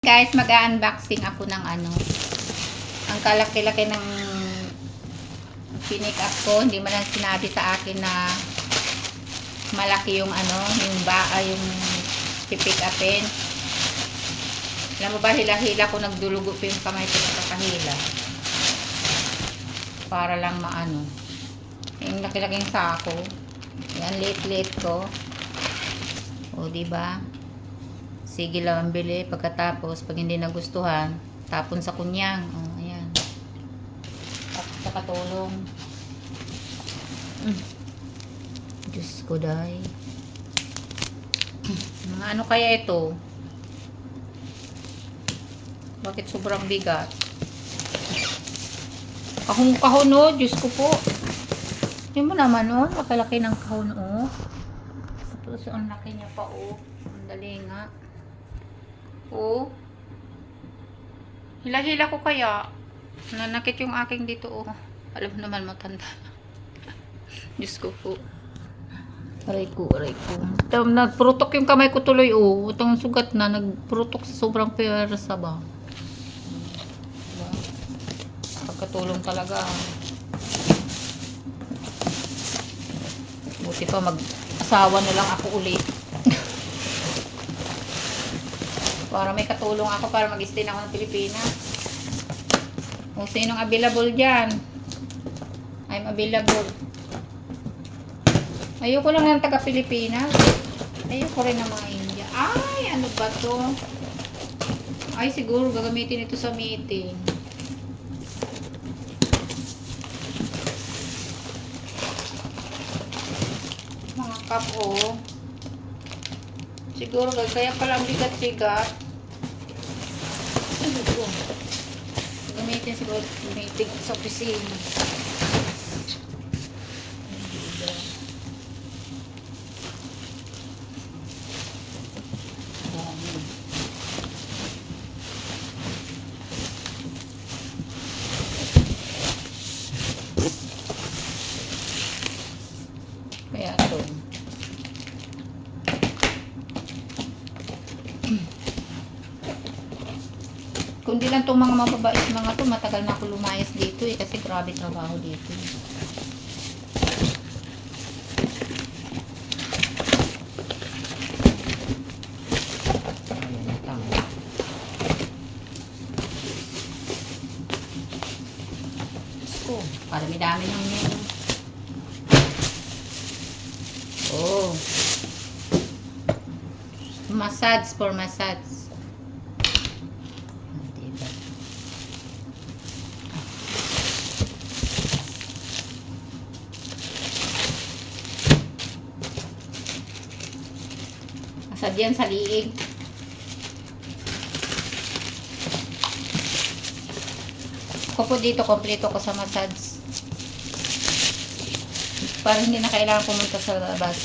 Guys, mag-unboxing ako ng ano. Ang kalaki-laki ng pinick up ko. Hindi man lang sinabi sa akin na malaki yung ano, yung pipick upin. Alam mo ba, hila-hila ko, nagdulugo pa yung kamay ko sa kakahila. Para lang maano. Yung laki-laking sako. Yan, liit-liit ko. O, diba? Sige lang ang bili. Pagkatapos, pag hindi nagustuhan, tapon sa kunyang. O, ayan. Tapos sa katulong. Diyos ko, day. Mga ano kaya ito? Bakit sobrang bigat? Kahon-kahon, oh. Diyos ko po. Yun mo naman, oh. Nakalaki ng kahon, oh. Tapos, ang laki niya pa, oh. Ang dali nga. Oh. Hila-hila ko kaya. Nanakit yung aking dito, oh. Alam naman, matanda. Diyos ko po. Aray ko, aray ko. Nagpurutok yung kamay ko tuloy, oh. Itong sugat na, nagpurutok sa sobrang persa ba. Diba? Pagkatulong talaga. Buti pa mag-asawa na lang ako ulit. Para may katulong ako para mag-stay na ako ng Pilipinas. O sinong available dyan? I'm available. Ayoko lang ng taga-Pilipinas. Ayoko rin ng mga India. Ay, ano ba to? Ay, siguro gagamitin ito sa meeting. Mga cup, oh. Siguro kaya pala ang bigat-bigat. Gamitin siguro meeting sa opisina. Kaya ito. Kundi lang itong mga mababais mga to, matagal na ako lumayas dito eh, kasi grabe trabaho dito. Ayan, tama. So, parami-dami ng yung... Oh. Massage for massage. Massage yan sa liig. Ako po dito, kompleto ko sa massage. Para hindi na kailangan pumunta sa labas.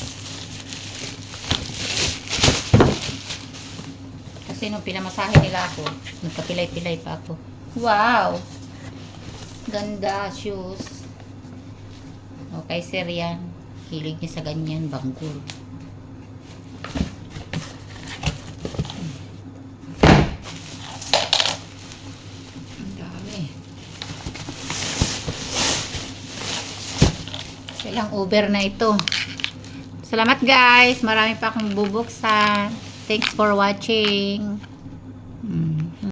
Kasi nung pinamasahe nila ako, nagpapilay-pilay pa ako. Wow! Ganda, shoes. Okay, sir yan. Hilig niya sa ganyan, banggol. Ang dami. Ilang Uber na ito. Salamat guys. Marami pa akong bubuksan. Thanks for watching.